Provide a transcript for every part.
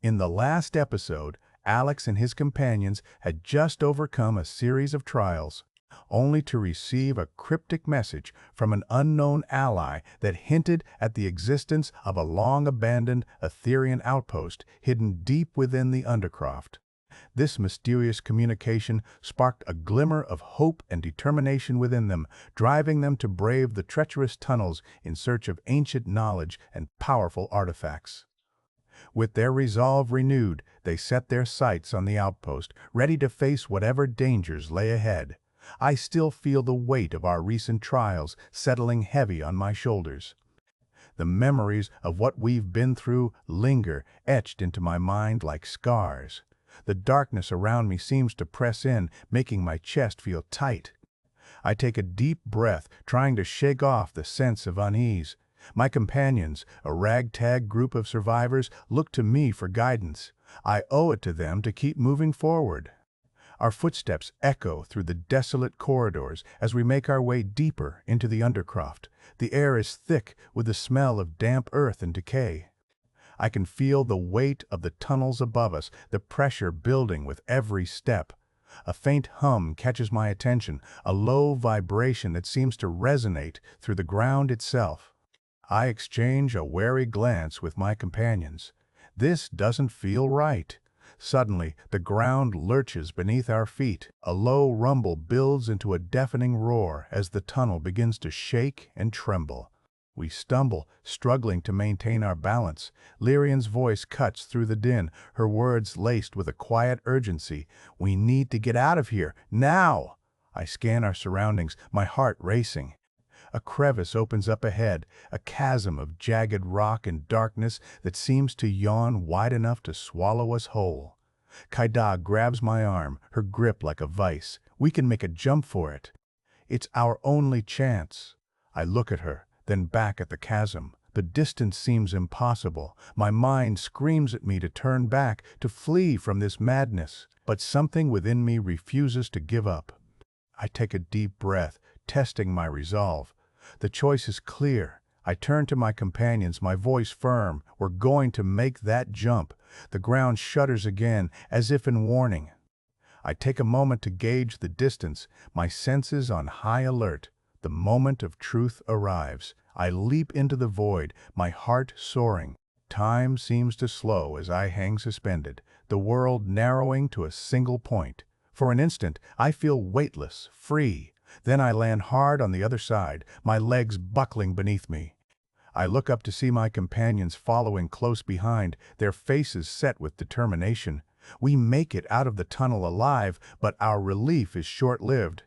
In the last episode, Alex and his companions had just overcome a series of trials, only to receive a cryptic message from an unknown ally that hinted at the existence of a long-abandoned Aetherian outpost hidden deep within the Undercroft. This mysterious communication sparked a glimmer of hope and determination within them, driving them to brave the treacherous tunnels in search of ancient knowledge and powerful artifacts. With their resolve renewed, they set their sights on the outpost, ready to face whatever dangers lay ahead. I still feel the weight of our recent trials settling heavy on my shoulders. The memories of what we've been through linger, etched into my mind like scars. The darkness around me seems to press in, making my chest feel tight. I take a deep breath, trying to shake off the sense of unease. My companions, a ragtag group of survivors, look to me for guidance. I owe it to them to keep moving forward. Our footsteps echo through the desolate corridors as we make our way deeper into the Undercroft. The air is thick with the smell of damp earth and decay. I can feel the weight of the tunnels above us, the pressure building with every step. A faint hum catches my attention, a low vibration that seems to resonate through the ground itself. I exchange a wary glance with my companions. This doesn't feel right. Suddenly, the ground lurches beneath our feet. A low rumble builds into a deafening roar as the tunnel begins to shake and tremble. We stumble, struggling to maintain our balance. Lyrian's voice cuts through the din, her words laced with a quiet urgency. "We need to get out of here, now!" I scan our surroundings, my heart racing. A crevice opens up ahead, a chasm of jagged rock and darkness that seems to yawn wide enough to swallow us whole. Kaida grabs my arm, her grip like a vice. We can make a jump for it. It's our only chance. I look at her, then back at the chasm. The distance seems impossible. My mind screams at me to turn back, to flee from this madness. But something within me refuses to give up. I take a deep breath, testing my resolve. The choice is clear. I turn to my companions, my voice firm. We're going to make that jump. The ground shudders again, as if in warning. I take a moment to gauge the distance, my senses on high alert. The moment of truth arrives. I leap into the void, my heart soaring. Time seems to slow as I hang suspended, the world narrowing to a single point. For an instant, I feel weightless, free. Then I land hard on the other side, my legs buckling beneath me. I look up to see my companions following close behind, their faces set with determination. We make it out of the tunnel alive, but our relief is short-lived.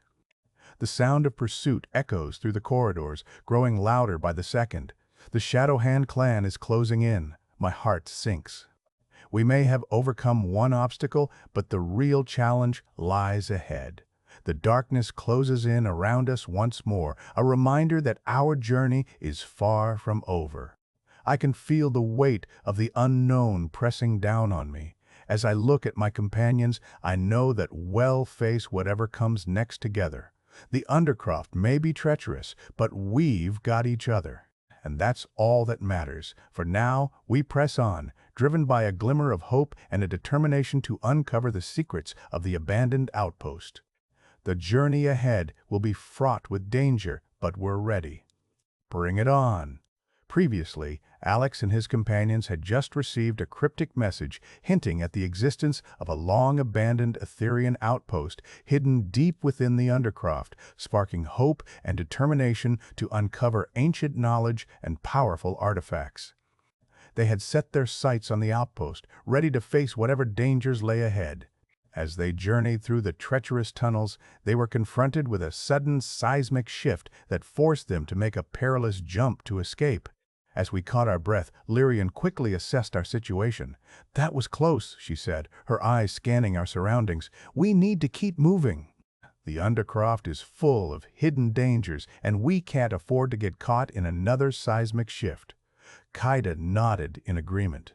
The sound of pursuit echoes through the corridors, growing louder by the second. The Shadowhand Clan is closing in. My heart sinks. We may have overcome one obstacle, but the real challenge lies ahead. The darkness closes in around us once more, a reminder that our journey is far from over. I can feel the weight of the unknown pressing down on me. As I look at my companions, I know that we'll face whatever comes next together. The Undercroft may be treacherous, but we've got each other. And that's all that matters. For now, we press on, driven by a glimmer of hope and a determination to uncover the secrets of the abandoned outpost. The journey ahead will be fraught with danger, but we're ready. Bring it on. Previously, Alex and his companions had just received a cryptic message hinting at the existence of a long-abandoned Aetherian outpost hidden deep within the Undercroft, sparking hope and determination to uncover ancient knowledge and powerful artifacts. They had set their sights on the outpost, ready to face whatever dangers lay ahead. As they journeyed through the treacherous tunnels, they were confronted with a sudden seismic shift that forced them to make a perilous jump to escape. As we caught our breath, Lyrian quickly assessed our situation. "That was close," she said, her eyes scanning our surroundings. "We need to keep moving. The Undercroft is full of hidden dangers, and we can't afford to get caught in another seismic shift." Kaida nodded in agreement.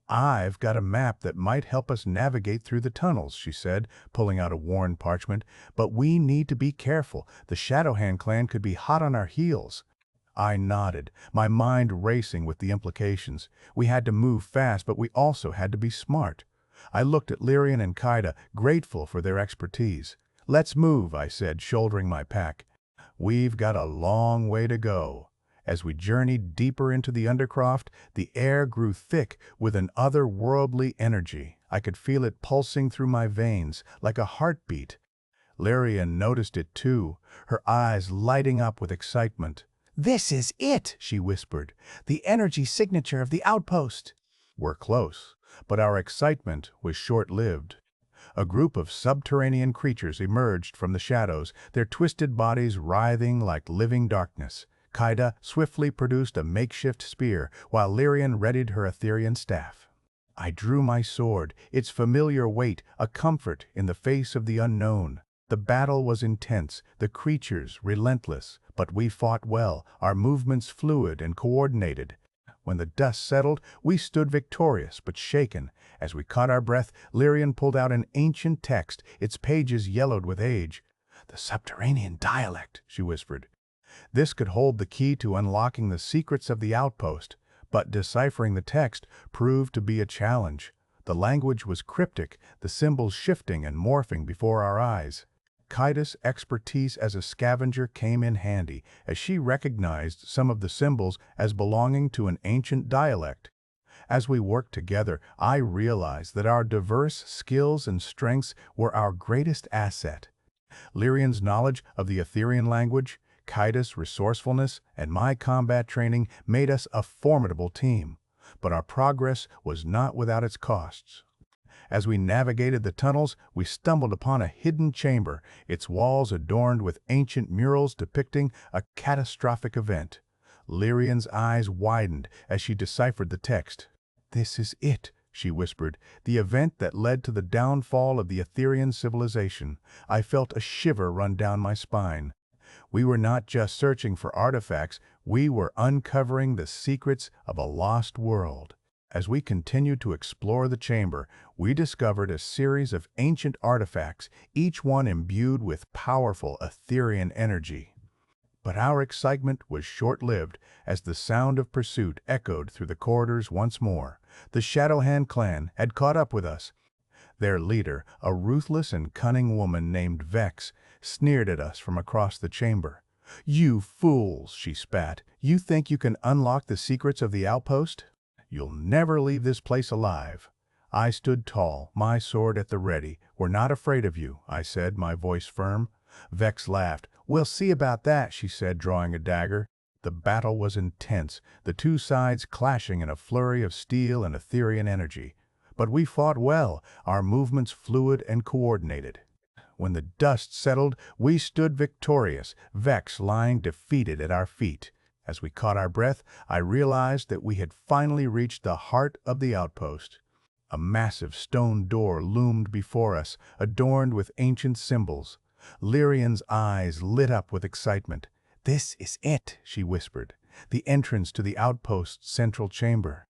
"I've got a map that might help us navigate through the tunnels," she said, pulling out a worn parchment. "But we need to be careful. The Shadowhand Clan could be hot on our heels." I nodded, my mind racing with the implications. We had to move fast, but we also had to be smart. I looked at Lyrian and Kaida, grateful for their expertise. "Let's move," I said, shouldering my pack. "We've got a long way to go." As we journeyed deeper into the Undercroft, the air grew thick with an otherworldly energy. I could feel it pulsing through my veins like a heartbeat. Lyrian noticed it too, her eyes lighting up with excitement. "This is it," she whispered. "The energy signature of the outpost." We're close, but our excitement was short-lived. A group of subterranean creatures emerged from the shadows, their twisted bodies writhing like living darkness. Kaida swiftly produced a makeshift spear, while Lyrian readied her Aetherian staff. I drew my sword, its familiar weight a comfort in the face of the unknown. The battle was intense, the creatures relentless, but we fought well, our movements fluid and coordinated. When the dust settled, we stood victorious but shaken. As we caught our breath, Lyrian pulled out an ancient text, its pages yellowed with age. "The subterranean dialect," she whispered. This could hold the key to unlocking the secrets of the outpost, but deciphering the text proved to be a challenge. The language was cryptic, the symbols shifting and morphing before our eyes. Kaida's expertise as a scavenger came in handy, as she recognized some of the symbols as belonging to an ancient dialect. As we worked together, I realized that our diverse skills and strengths were our greatest asset. Lyrian's knowledge of the Aetherian language, Kaida's resourcefulness, and my combat training made us a formidable team. But our progress was not without its costs. As we navigated the tunnels, we stumbled upon a hidden chamber, its walls adorned with ancient murals depicting a catastrophic event. Lyrian's eyes widened as she deciphered the text. "This is it," she whispered, "the event that led to the downfall of the Aetherian civilization." I felt a shiver run down my spine. We were not just searching for artifacts, we were uncovering the secrets of a lost world. As we continued to explore the chamber, we discovered a series of ancient artifacts, each one imbued with powerful Aetherian energy. But our excitement was short-lived as the sound of pursuit echoed through the corridors once more. The Shadowhand Clan had caught up with us. Their leader, a ruthless and cunning woman named Vex, sneered at us from across the chamber. "You fools," she spat. "You think you can unlock the secrets of the outpost? You'll never leave this place alive." I stood tall, my sword at the ready. "We're not afraid of you," I said, my voice firm. Vex laughed. "We'll see about that," she said, drawing a dagger. The battle was intense, the two sides clashing in a flurry of steel and Aetherian energy. But we fought well, our movements fluid and coordinated. When the dust settled, we stood victorious, Vex lying defeated at our feet. As we caught our breath, I realized that we had finally reached the heart of the outpost. A massive stone door loomed before us, adorned with ancient symbols. Lyrian's eyes lit up with excitement. "This is it," she whispered, "the entrance to the outpost's central chamber."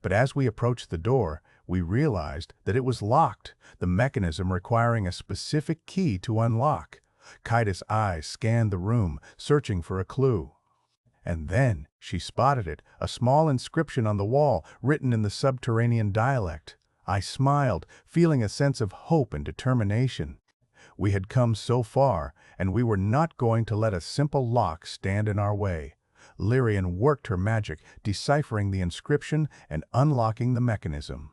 But as we approached the door, we realized that it was locked, the mechanism requiring a specific key to unlock. Kaida's eyes scanned the room, searching for a clue. And then she spotted it, a small inscription on the wall, written in the subterranean dialect. I smiled, feeling a sense of hope and determination. We had come so far, and we were not going to let a simple lock stand in our way. Lyrian worked her magic, deciphering the inscription and unlocking the mechanism.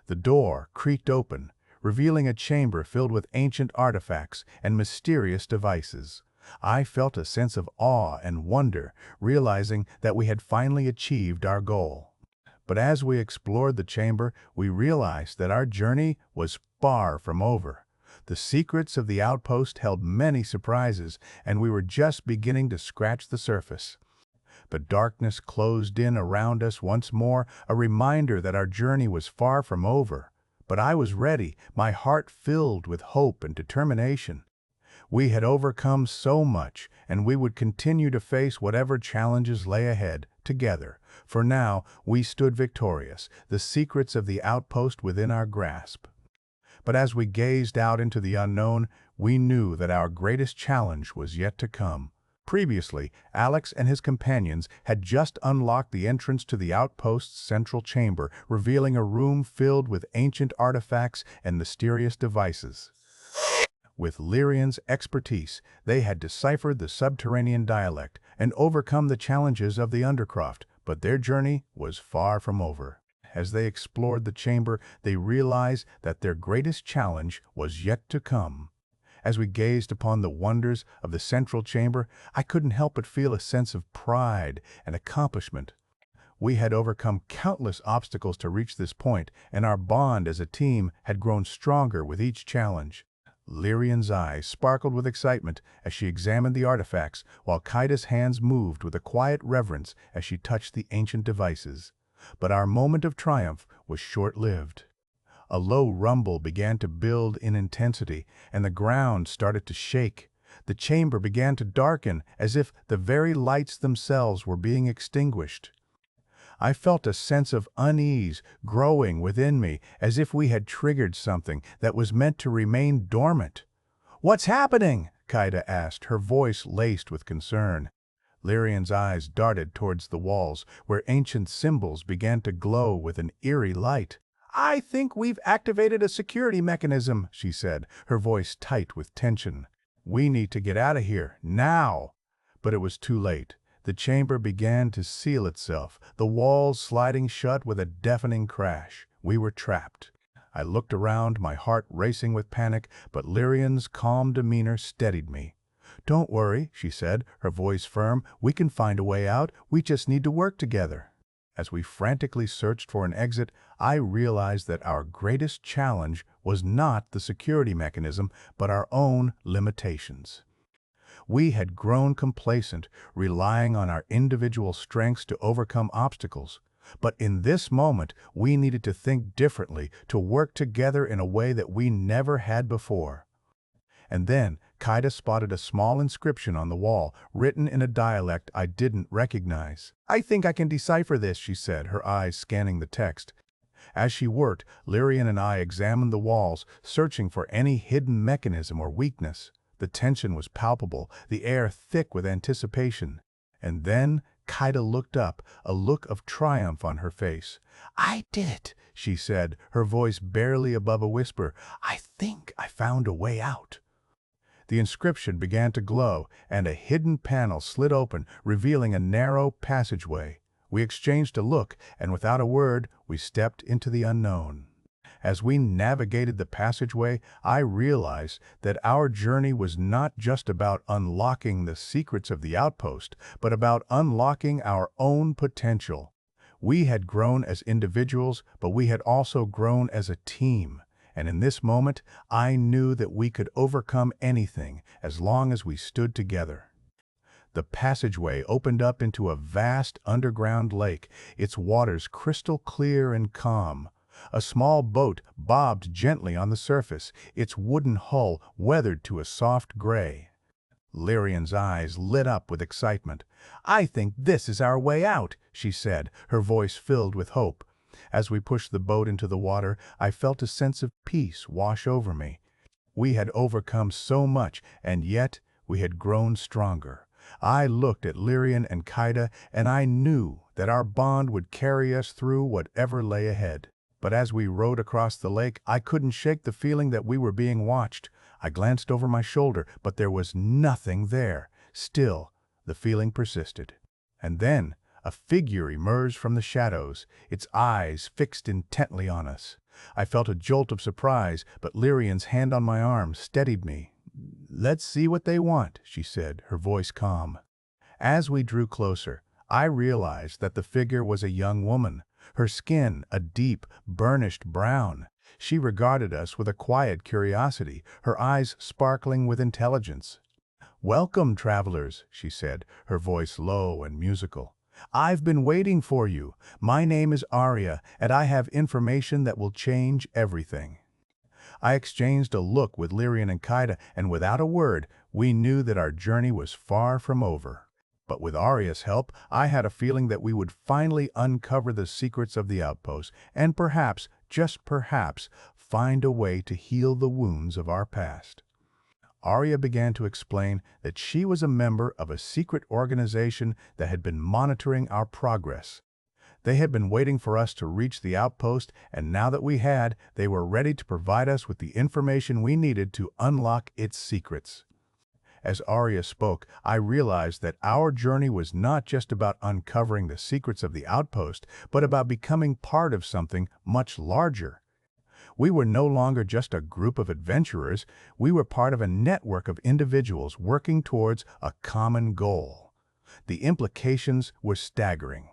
The door creaked open, revealing a chamber filled with ancient artifacts and mysterious devices. I felt a sense of awe and wonder, realizing that we had finally achieved our goal. But as we explored the chamber, we realized that our journey was far from over. The secrets of the outpost held many surprises, and we were just beginning to scratch the surface. The darkness closed in around us once more, a reminder that our journey was far from over. But I was ready, my heart filled with hope and determination. We had overcome so much, and we would continue to face whatever challenges lay ahead, together. For now, we stood victorious, the secrets of the outpost within our grasp. But as we gazed out into the unknown, we knew that our greatest challenge was yet to come. Previously, Alex and his companions had just unlocked the entrance to the outpost's central chamber, revealing a room filled with ancient artifacts and mysterious devices. With Lyrian's expertise, they had deciphered the subterranean dialect and overcome the challenges of the Undercroft, but their journey was far from over. As they explored the chamber, they realized that their greatest challenge was yet to come. As we gazed upon the wonders of the central chamber, I couldn't help but feel a sense of pride and accomplishment. We had overcome countless obstacles to reach this point, and our bond as a team had grown stronger with each challenge. Lyrian's eyes sparkled with excitement as she examined the artifacts, while Kaida's hands moved with a quiet reverence as she touched the ancient devices. But our moment of triumph was short-lived. A low rumble began to build in intensity, and the ground started to shake. The chamber began to darken, as if the very lights themselves were being extinguished. I felt a sense of unease growing within me, as if we had triggered something that was meant to remain dormant. "What's happening?" Kaida asked, her voice laced with concern. Lyrian's eyes darted towards the walls, where ancient symbols began to glow with an eerie light. "I think we've activated a security mechanism," she said, her voice tight with tension. "We need to get out of here, now." But it was too late. The chamber began to seal itself, the walls sliding shut with a deafening crash. We were trapped. I looked around, my heart racing with panic, but Lyrian's calm demeanor steadied me. "Don't worry," she said, her voice firm. "We can find a way out. We just need to work together." As we frantically searched for an exit, I realized that our greatest challenge was not the security mechanism, but our own limitations. We had grown complacent, relying on our individual strengths to overcome obstacles. But in this moment, we needed to think differently, to work together in a way that we never had before. And then, Kaida spotted a small inscription on the wall, written in a dialect I didn't recognize. "I think I can decipher this," she said, her eyes scanning the text. As she worked, Lyrian and I examined the walls, searching for any hidden mechanism or weakness. The tension was palpable, the air thick with anticipation. And then Kaida looked up, a look of triumph on her face. "I did it," she said, her voice barely above a whisper. "I think I found a way out." The inscription began to glow, and a hidden panel slid open, revealing a narrow passageway. We exchanged a look, and without a word, we stepped into the unknown. As we navigated the passageway, I realized that our journey was not just about unlocking the secrets of the outpost, but about unlocking our own potential. We had grown as individuals, but we had also grown as a team. And in this moment, I knew that we could overcome anything as long as we stood together. The passageway opened up into a vast underground lake, its waters crystal clear and calm. A small boat bobbed gently on the surface, its wooden hull weathered to a soft gray. Lyrian's eyes lit up with excitement. "I think this is our way out," she said, her voice filled with hope. As we pushed the boat into the water, I felt a sense of peace wash over me. We had overcome so much, and yet we had grown stronger. I looked at Lyrian and Kaida, and I knew that our bond would carry us through whatever lay ahead. But as we rowed across the lake, I couldn't shake the feeling that we were being watched. I glanced over my shoulder, but there was nothing there. Still, the feeling persisted. And then, a figure emerged from the shadows, its eyes fixed intently on us. I felt a jolt of surprise, but Lyrian's hand on my arm steadied me. "Let's see what they want," she said, her voice calm. As we drew closer, I realized that the figure was a young woman, her skin a deep, burnished brown. She regarded us with a quiet curiosity, her eyes sparkling with intelligence. "Welcome, travelers," she said, her voice low and musical. "I've been waiting for you. My name is Arya, and I have information that will change everything." I exchanged a look with Lyrian and Kaida, and without a word, we knew that our journey was far from over. But with Arya's help, I had a feeling that we would finally uncover the secrets of the outpost, and perhaps, just perhaps, find a way to heal the wounds of our past. Arya began to explain that she was a member of a secret organization that had been monitoring our progress. They had been waiting for us to reach the outpost, and now that we had, they were ready to provide us with the information we needed to unlock its secrets. As Arya spoke, I realized that our journey was not just about uncovering the secrets of the outpost, but about becoming part of something much larger. We were no longer just a group of adventurers, we were part of a network of individuals working towards a common goal. The implications were staggering.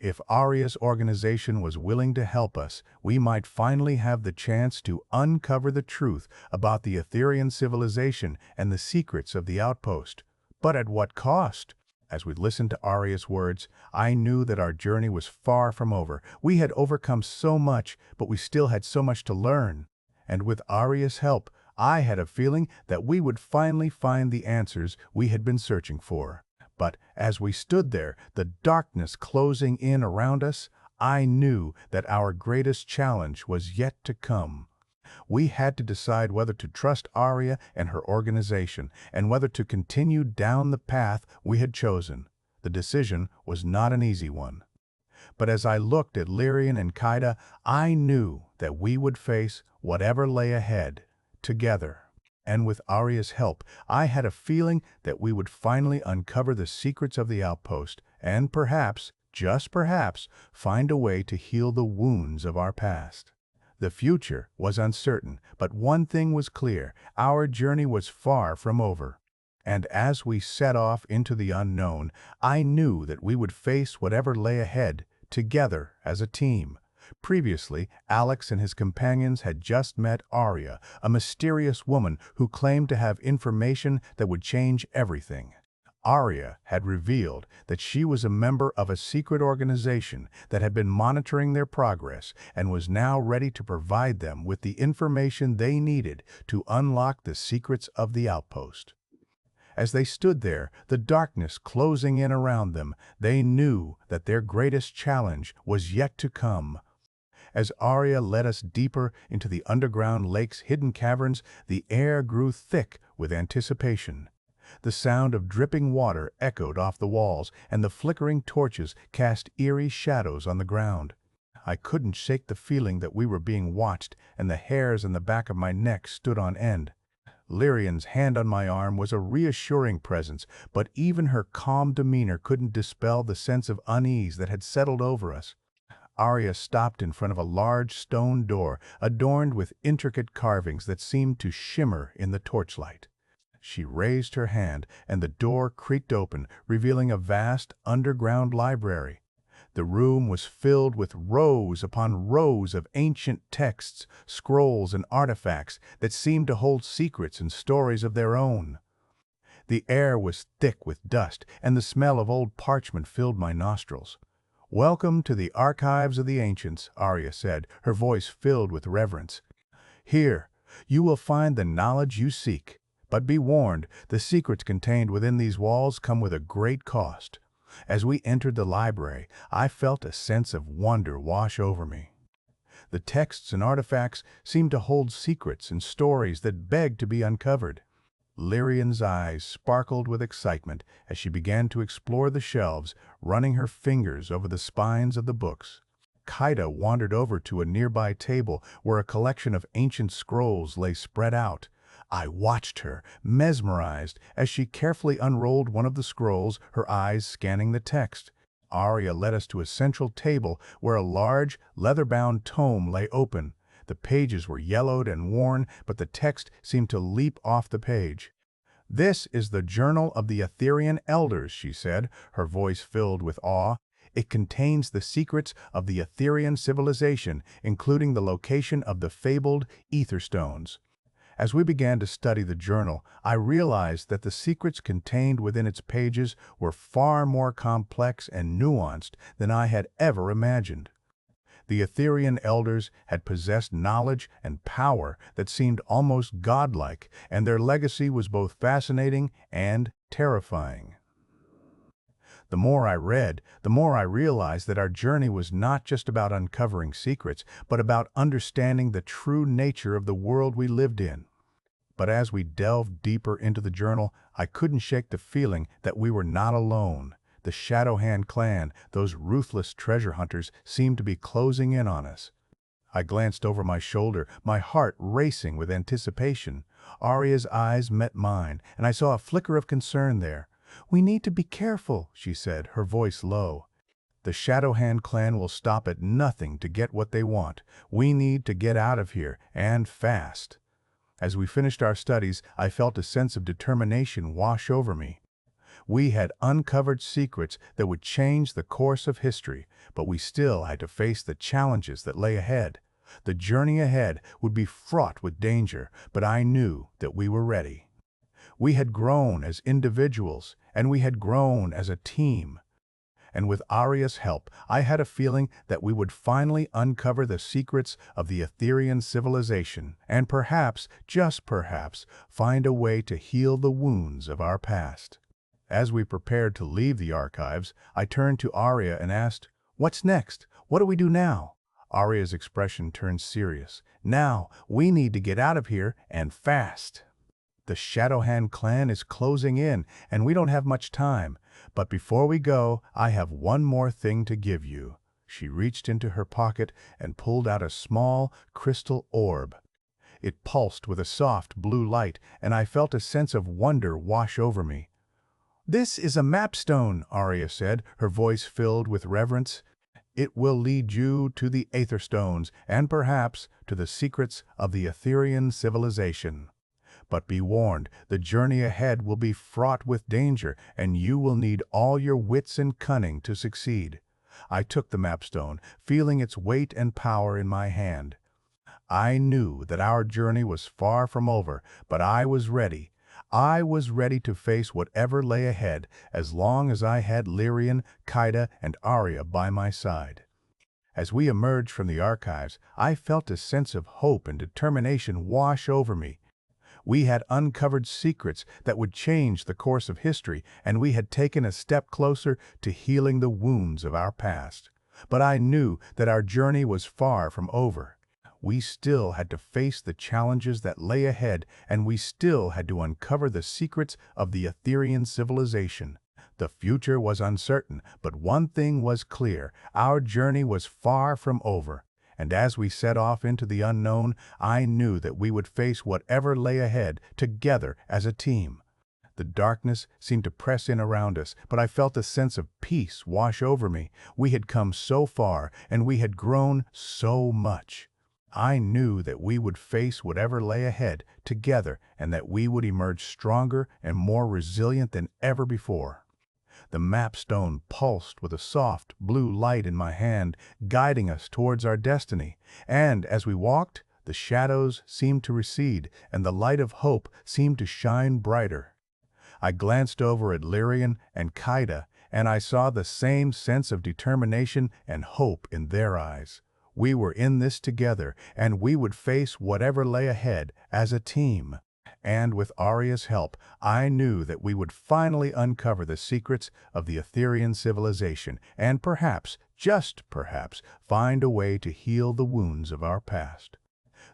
If Arya's organization was willing to help us, we might finally have the chance to uncover the truth about the Aetherian civilization and the secrets of the outpost. But at what cost? As we listened to Arya's words, I knew that our journey was far from over. We had overcome so much, but we still had so much to learn. And with Arya's help, I had a feeling that we would finally find the answers we had been searching for. But as we stood there, the darkness closing in around us, I knew that our greatest challenge was yet to come. We had to decide whether to trust Arya and her organization, and whether to continue down the path we had chosen. The decision was not an easy one. But as I looked at Lyrian and Kaida, I knew that we would face whatever lay ahead, together. And with Arya's help, I had a feeling that we would finally uncover the secrets of the outpost and perhaps, just perhaps, find a way to heal the wounds of our past. The future was uncertain, but one thing was clear: our journey was far from over. And as we set off into the unknown, I knew that we would face whatever lay ahead, together as a team. Previously, Alex and his companions had just met Arya, a mysterious woman who claimed to have information that would change everything. Arya had revealed that she was a member of a secret organization that had been monitoring their progress and was now ready to provide them with the information they needed to unlock the secrets of the outpost. As they stood there, the darkness closing in around them, they knew that their greatest challenge was yet to come. As Arya led us deeper into the underground lake's hidden caverns, the air grew thick with anticipation. The sound of dripping water echoed off the walls, and the flickering torches cast eerie shadows on the ground. I couldn't shake the feeling that we were being watched, and the hairs on the back of my neck stood on end. Lyrian's hand on my arm was a reassuring presence, but even her calm demeanor couldn't dispel the sense of unease that had settled over us. Arya stopped in front of a large stone door, adorned with intricate carvings that seemed to shimmer in the torchlight. She raised her hand, and the door creaked open, revealing a vast underground library. The room was filled with rows upon rows of ancient texts, scrolls, and artifacts that seemed to hold secrets and stories of their own. The air was thick with dust, and the smell of old parchment filled my nostrils. "Welcome to the archives of the ancients," Arya said, her voice filled with reverence. "Here, you will find the knowledge you seek. But be warned, the secrets contained within these walls come with a great cost." As we entered the library, I felt a sense of wonder wash over me. The texts and artifacts seemed to hold secrets and stories that begged to be uncovered. Lyrian's eyes sparkled with excitement as she began to explore the shelves, running her fingers over the spines of the books. Kaida wandered over to a nearby table where a collection of ancient scrolls lay spread out. I watched her, mesmerized, as she carefully unrolled one of the scrolls, her eyes scanning the text. Arya led us to a central table where a large, leather-bound tome lay open. The pages were yellowed and worn, but the text seemed to leap off the page. "This is the Journal of the Aetherian Elders," she said, her voice filled with awe. "It contains the secrets of the Aetherian civilization, including the location of the fabled Ether Stones." As we began to study the journal, I realized that the secrets contained within its pages were far more complex and nuanced than I had ever imagined. The Aetherian elders had possessed knowledge and power that seemed almost godlike, and their legacy was both fascinating and terrifying. The more I read, the more I realized that our journey was not just about uncovering secrets, but about understanding the true nature of the world we lived in. But as we delved deeper into the journal, I couldn't shake the feeling that we were not alone. The Shadowhand Clan, those ruthless treasure hunters, seemed to be closing in on us. I glanced over my shoulder, my heart racing with anticipation. Arya's eyes met mine, and I saw a flicker of concern there. "We need to be careful," she said, her voice low. "The Shadowhand Clan will stop at nothing to get what they want. We need to get out of here, and fast." As we finished our studies, I felt a sense of determination wash over me. We had uncovered secrets that would change the course of history, but we still had to face the challenges that lay ahead. The journey ahead would be fraught with danger, but I knew that we were ready. We had grown as individuals, and we had grown as a team. And with Arya's help, I had a feeling that we would finally uncover the secrets of the Aetherian civilization, and perhaps, just perhaps, find a way to heal the wounds of our past. As we prepared to leave the archives, I turned to Arya and asked, "What's next? What do we do now?" Arya's expression turned serious. "Now, we need to get out of here, and fast. The Shadowhand Clan is closing in, and we don't have much time. But before we go, I have one more thing to give you." She reached into her pocket and pulled out a small, crystal orb. It pulsed with a soft blue light, and I felt a sense of wonder wash over me. "This is a mapstone," Arya said, her voice filled with reverence. "It will lead you to the Aether Stones, and perhaps to the secrets of the Aetherian civilization. But be warned, the journey ahead will be fraught with danger, and you will need all your wits and cunning to succeed." I took the mapstone, feeling its weight and power in my hand. I knew that our journey was far from over, but I was ready. I was ready to face whatever lay ahead, as long as I had Lyrian, Kaida, and Arya by my side. As we emerged from the archives, I felt a sense of hope and determination wash over me. We had uncovered secrets that would change the course of history, and we had taken a step closer to healing the wounds of our past. But I knew that our journey was far from over. We still had to face the challenges that lay ahead, and we still had to uncover the secrets of the Aetherian civilization. The future was uncertain, but one thing was clear: our journey was far from over. And as we set off into the unknown, I knew that we would face whatever lay ahead together as a team. The darkness seemed to press in around us, but I felt a sense of peace wash over me. We had come so far, and we had grown so much. I knew that we would face whatever lay ahead together, and that we would emerge stronger and more resilient than ever before. The mapstone pulsed with a soft, blue light in my hand, guiding us towards our destiny. And as we walked, the shadows seemed to recede, and the light of hope seemed to shine brighter. I glanced over at Lyrian and Kaida, and I saw the same sense of determination and hope in their eyes. We were in this together, and we would face whatever lay ahead as a team. And with Arya's help, I knew that we would finally uncover the secrets of the Aetherian civilization, and perhaps, just perhaps, find a way to heal the wounds of our past.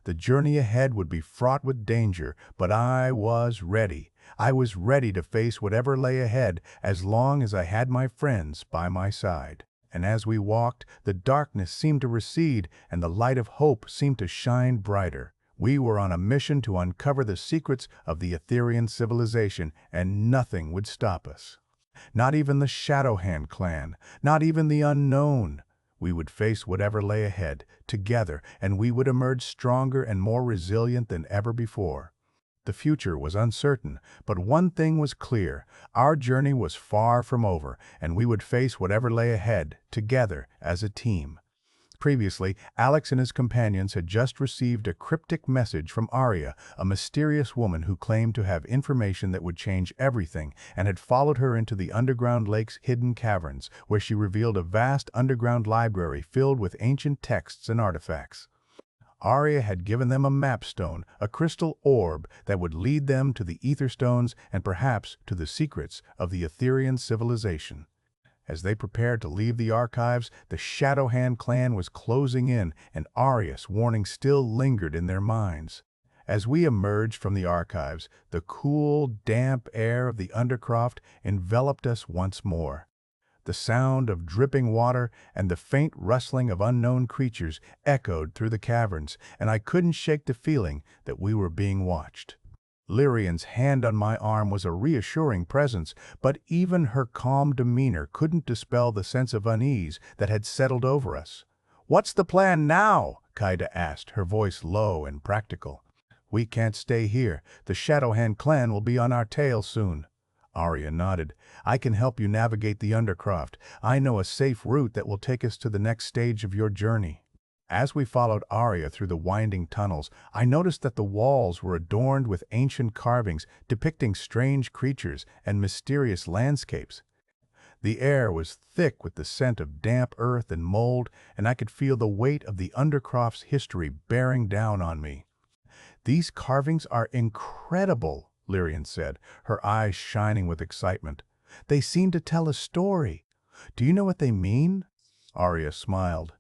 The journey ahead would be fraught with danger, but I was ready. I was ready to face whatever lay ahead, as long as I had my friends by my side. And as we walked, the darkness seemed to recede, and the light of hope seemed to shine brighter. We were on a mission to uncover the secrets of the Aetherian civilization, and nothing would stop us. Not even the Shadowhand Clan, not even the unknown. We would face whatever lay ahead, together, and we would emerge stronger and more resilient than ever before. The future was uncertain, but one thing was clear: our journey was far from over, and we would face whatever lay ahead, together, as a team. Previously, Alex and his companions had just received a cryptic message from Arya, a mysterious woman who claimed to have information that would change everything, and had followed her into the underground lake's hidden caverns, where she revealed a vast underground library filled with ancient texts and artifacts. Arya had given them a mapstone, a crystal orb that would lead them to the Aether Stones and perhaps to the secrets of the Aetherian civilization. As they prepared to leave the archives, the Shadowhand Clan was closing in, and Arya's warning still lingered in their minds. As we emerged from the archives, the cool, damp air of the Undercroft enveloped us once more. The sound of dripping water and the faint rustling of unknown creatures echoed through the caverns, and I couldn't shake the feeling that we were being watched. Lyrian's hand on my arm was a reassuring presence, but even her calm demeanor couldn't dispel the sense of unease that had settled over us. "What's the plan now?" Kaida asked, her voice low and practical. "We can't stay here. The Shadowhand Clan will be on our tail soon." Arya nodded. "I can help you navigate the Undercroft. I know a safe route that will take us to the next stage of your journey." As we followed Arya through the winding tunnels, I noticed that the walls were adorned with ancient carvings depicting strange creatures and mysterious landscapes. The air was thick with the scent of damp earth and mold, and I could feel the weight of the Undercroft's history bearing down on me. "These carvings are incredible," Lyrian said, her eyes shining with excitement. "They seem to tell a story. Do you know what they mean?" Arya smiled.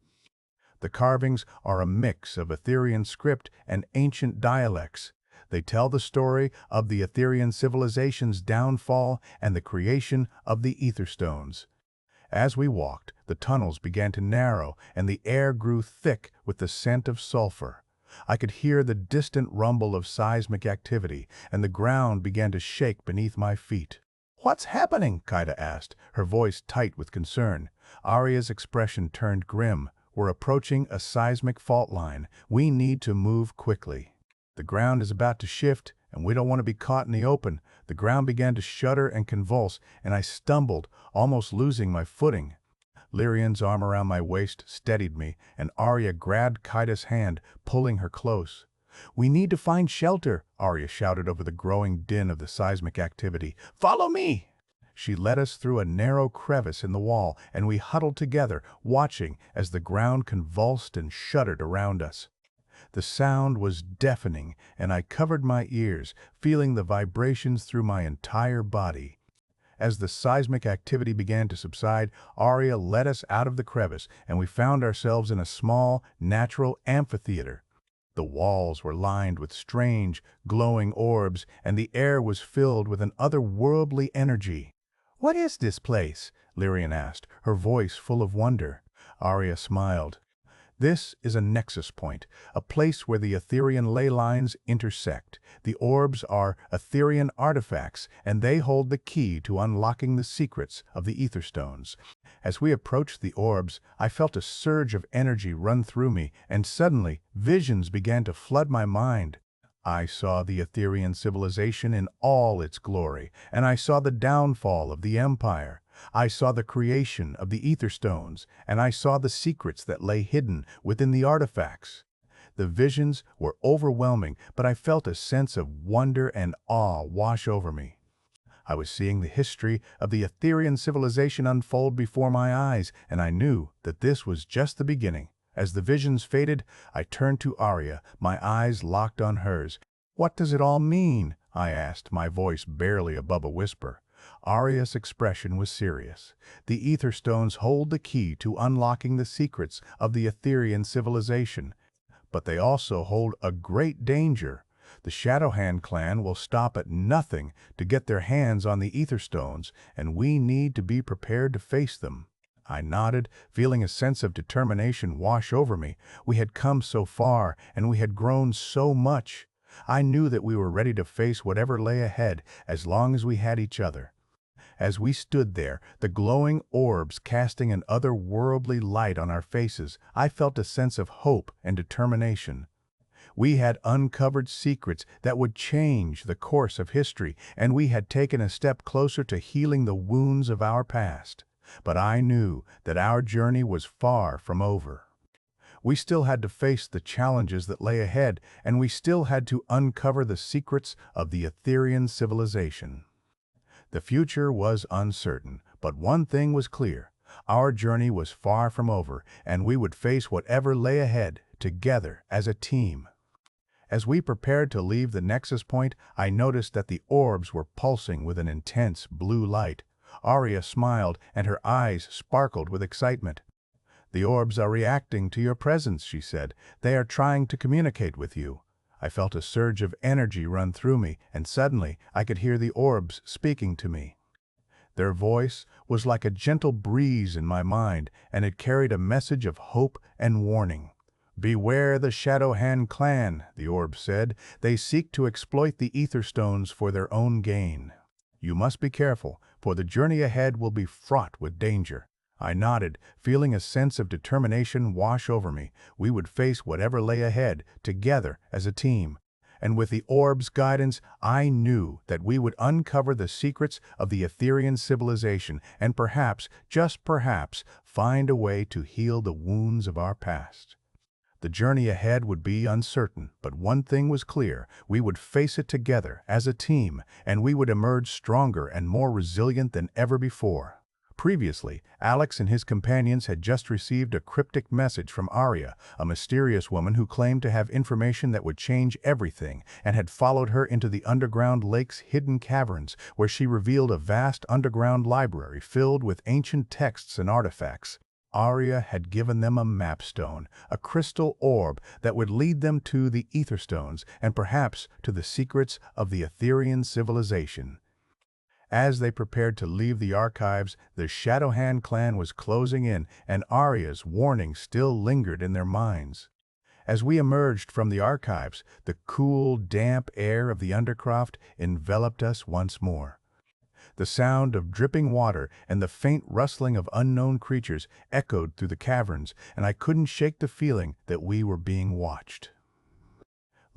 "The carvings are a mix of Aetherian script and ancient dialects. They tell the story of the Aetherian civilization's downfall and the creation of the Etherstones." As we walked, the tunnels began to narrow and the air grew thick with the scent of sulfur. I could hear the distant rumble of seismic activity, and the ground began to shake beneath my feet. "What's happening?" Kaida asked, her voice tight with concern. Arya's expression turned grim. "We're approaching a seismic fault line. We need to move quickly. The ground is about to shift, and we don't want to be caught in the open." The ground began to shudder and convulse, and I stumbled, almost losing my footing. Lyrian's arm around my waist steadied me, and Arya grabbed Kaida's hand, pulling her close. "We need to find shelter," Arya shouted over the growing din of the seismic activity. "Follow me!" She led us through a narrow crevice in the wall, and we huddled together, watching as the ground convulsed and shuddered around us. The sound was deafening, and I covered my ears, feeling the vibrations through my entire body. As the seismic activity began to subside, Arya led us out of the crevice, and we found ourselves in a small, natural amphitheater. The walls were lined with strange, glowing orbs, and the air was filled with an otherworldly energy. "What is this place?" Lyrian asked, her voice full of wonder. Arya smiled. "This is a nexus point, a place where the Aetherian ley lines intersect. The orbs are Aetherian artifacts, and they hold the key to unlocking the secrets of the Etherstones." As we approached the orbs, I felt a surge of energy run through me, and suddenly visions began to flood my mind. I saw the Aetherian civilization in all its glory, and I saw the downfall of the Empire. I saw the creation of the Etherstones, and I saw the secrets that lay hidden within the artifacts. The visions were overwhelming, but I felt a sense of wonder and awe wash over me. I was seeing the history of the Aetherian civilization unfold before my eyes, and I knew that this was just the beginning. As the visions faded, I turned to Arya, my eyes locked on hers. "What does it all mean?" I asked, my voice barely above a whisper. Arya's expression was serious. "The Etherstones hold the key to unlocking the secrets of the Aetherian civilization, but they also hold a great danger. The Shadowhand Clan will stop at nothing to get their hands on the Etherstones, and we need to be prepared to face them." I nodded, feeling a sense of determination wash over me. We had come so far, and we had grown so much. I knew that we were ready to face whatever lay ahead, as long as we had each other. As we stood there, the glowing orbs casting an otherworldly light on our faces, I felt a sense of hope and determination. We had uncovered secrets that would change the course of history, and we had taken a step closer to healing the wounds of our past. But I knew that our journey was far from over. We still had to face the challenges that lay ahead, and we still had to uncover the secrets of the Aetherian civilization. The future was uncertain, but one thing was clear. Our journey was far from over, and we would face whatever lay ahead, together as a team. As we prepared to leave the nexus point, I noticed that the orbs were pulsing with an intense blue light. Arya smiled, and her eyes sparkled with excitement. "The orbs are reacting to your presence," she said. "They are trying to communicate with you." I felt a surge of energy run through me, and suddenly I could hear the orbs speaking to me. Their voice was like a gentle breeze in my mind, and it carried a message of hope and warning. "Beware the Shadowhand Clan," the orb said. "They seek to exploit the ether stones for their own gain. You must be careful, for the journey ahead will be fraught with danger." I nodded, feeling a sense of determination wash over me. We would face whatever lay ahead, together as a team. And with the orb's guidance, I knew that we would uncover the secrets of the Aetherian civilization and perhaps, just perhaps, find a way to heal the wounds of our past. The journey ahead would be uncertain, but one thing was clear: we would face it together as a team, and we would emerge stronger and more resilient than ever before. Previously, Alex and his companions had just received a cryptic message from Arya, a mysterious woman who claimed to have information that would change everything, and had followed her into the underground lake's hidden caverns, where she revealed a vast underground library filled with ancient texts and artifacts. Arya had given them a mapstone, a crystal orb that would lead them to the Etherstones and perhaps to the secrets of the Aetherian civilization. As they prepared to leave the archives, the Shadowhand clan was closing in, and Arya's warning still lingered in their minds. As we emerged from the archives, the cool, damp air of the Undercroft enveloped us once more. The sound of dripping water and the faint rustling of unknown creatures echoed through the caverns, and I couldn't shake the feeling that we were being watched.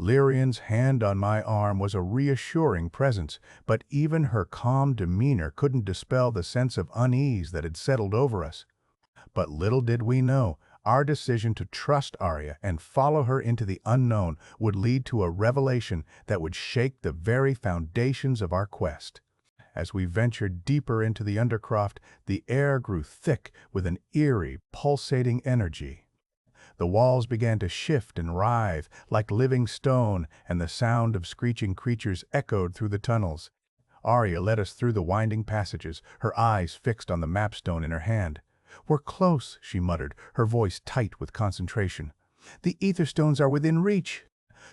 Lyrian's hand on my arm was a reassuring presence, but even her calm demeanor couldn't dispel the sense of unease that had settled over us. But little did we know, our decision to trust Arya and follow her into the unknown would lead to a revelation that would shake the very foundations of our quest. As we ventured deeper into the Undercroft, the air grew thick with an eerie, pulsating energy. The walls began to shift and writhe like living stone, and the sound of screeching creatures echoed through the tunnels. Arya led us through the winding passages, her eyes fixed on the mapstone in her hand. "We're close," she muttered, her voice tight with concentration. "The Etherstones are within reach."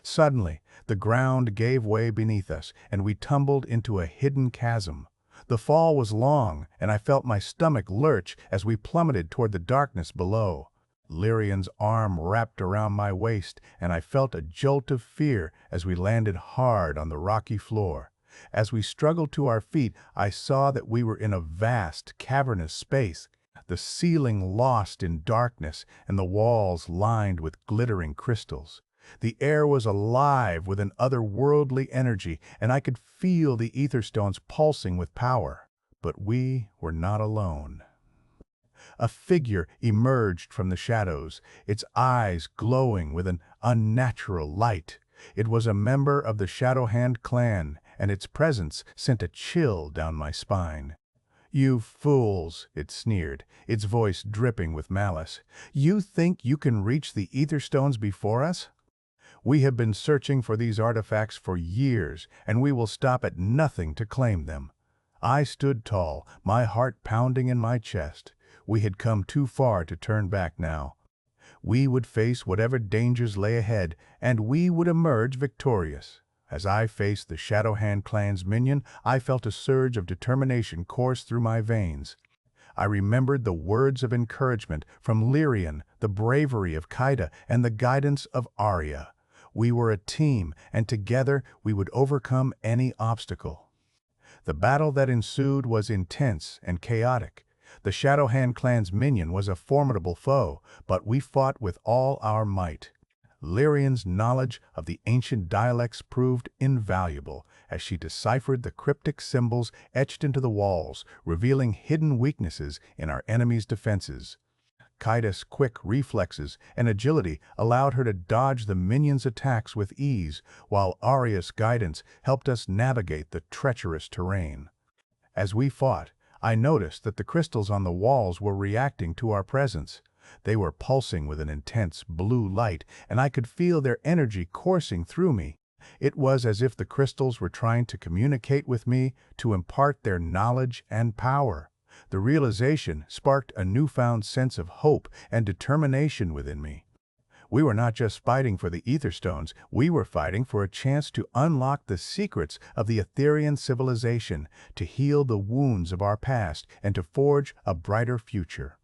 Suddenly, the ground gave way beneath us, and we tumbled into a hidden chasm. The fall was long, and I felt my stomach lurch as we plummeted toward the darkness below. Lyrian's arm wrapped around my waist, and I felt a jolt of fear as we landed hard on the rocky floor. As we struggled to our feet, I saw that we were in a vast, cavernous space, the ceiling lost in darkness and the walls lined with glittering crystals. The air was alive with an otherworldly energy, and I could feel the Etherstones pulsing with power. But we were not alone. A figure emerged from the shadows, its eyes glowing with an unnatural light. It was a member of the Shadowhand clan, and its presence sent a chill down my spine. "You fools," it sneered, its voice dripping with malice. "You think you can reach the Etherstones before us? We have been searching for these artifacts for years, and we will stop at nothing to claim them." I stood tall, my heart pounding in my chest. We had come too far to turn back now. We would face whatever dangers lay ahead, and we would emerge victorious. As I faced the Shadowhand clan's minion, I felt a surge of determination course through my veins. I remembered the words of encouragement from Lyrian, the bravery of Kaida, and the guidance of Arya. We were a team, and together we would overcome any obstacle. The battle that ensued was intense and chaotic. The Shadowhand clan's minion was a formidable foe, but we fought with all our might. Lyrian's knowledge of the ancient dialects proved invaluable as she deciphered the cryptic symbols etched into the walls, revealing hidden weaknesses in our enemy's defenses. Kaida's quick reflexes and agility allowed her to dodge the minion's attacks with ease, while Arya's guidance helped us navigate the treacherous terrain. As we fought, I noticed that the crystals on the walls were reacting to our presence. They were pulsing with an intense blue light, and I could feel their energy coursing through me. It was as if the crystals were trying to communicate with me, to impart their knowledge and power. The realization sparked a newfound sense of hope and determination within me. We were not just fighting for the Ether Stones, we were fighting for a chance to unlock the secrets of the Aetherian civilization, to heal the wounds of our past, and to forge a brighter future.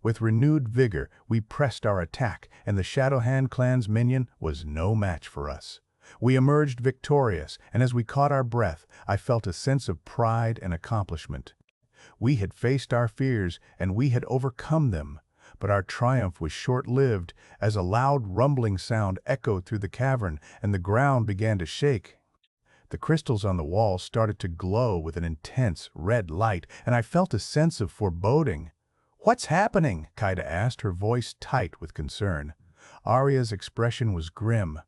With renewed vigor, we pressed our attack, and the Shadowhand Clan's minion was no match for us. We emerged victorious, and as we caught our breath, I felt a sense of pride and accomplishment. We had faced our fears, and we had overcome them. But our triumph was short-lived, as a loud rumbling sound echoed through the cavern, and the ground began to shake. The crystals on the wall started to glow with an intense red light, and I felt a sense of foreboding. "What's happening?" Kaida asked, her voice tight with concern. Arya's expression was grim.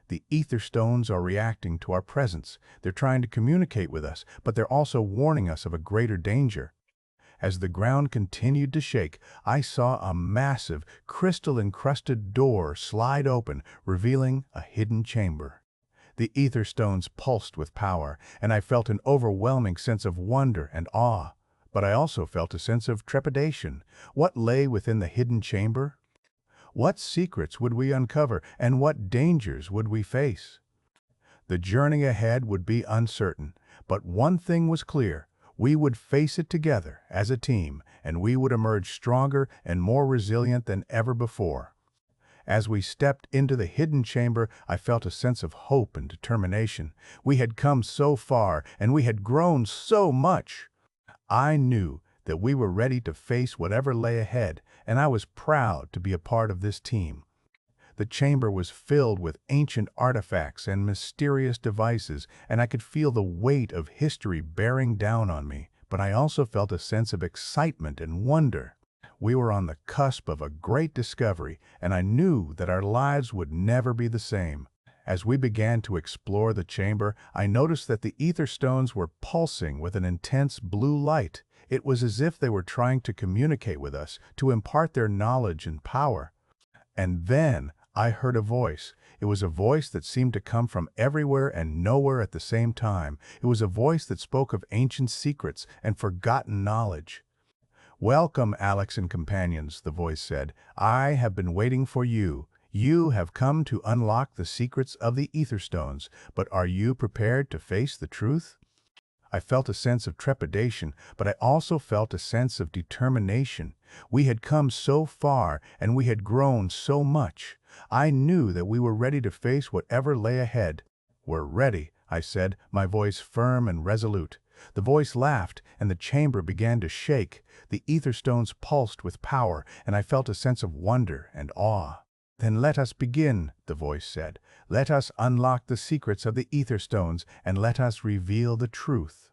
"The Ether Stones are reacting to our presence. They're trying to communicate with us, but they're also warning us of a greater danger." As the ground continued to shake, I saw a massive, crystal-encrusted door slide open, revealing a hidden chamber. The Ether Stones pulsed with power, and I felt an overwhelming sense of wonder and awe. But I also felt a sense of trepidation. What lay within the hidden chamber? What secrets would we uncover, and what dangers would we face? The journey ahead would be uncertain, but one thing was clear. We would face it together, as a team, and we would emerge stronger and more resilient than ever before. As we stepped into the hidden chamber, I felt a sense of hope and determination. We had come so far, and we had grown so much. I knew that we were ready to face whatever lay ahead, and I was proud to be a part of this team. The chamber was filled with ancient artifacts and mysterious devices, and I could feel the weight of history bearing down on me, but I also felt a sense of excitement and wonder. We were on the cusp of a great discovery, and I knew that our lives would never be the same. As we began to explore the chamber, I noticed that the Ether Stones were pulsing with an intense blue light. It was as if they were trying to communicate with us, to impart their knowledge and power. And then I heard a voice. It was a voice that seemed to come from everywhere and nowhere at the same time. It was a voice that spoke of ancient secrets and forgotten knowledge. "Welcome, Alex and companions," the voice said. "I have been waiting for you. You have come to unlock the secrets of the Ether Stones, but are you prepared to face the truth?" I felt a sense of trepidation, but I also felt a sense of determination. We had come so far, and we had grown so much. I knew that we were ready to face whatever lay ahead. "We're ready," I said, my voice firm and resolute. The voice laughed, and the chamber began to shake. The Ether Stones pulsed with power, and I felt a sense of wonder and awe. "Then let us begin," the voice said. "Let us unlock the secrets of the Ether Stones, and let us reveal the truth."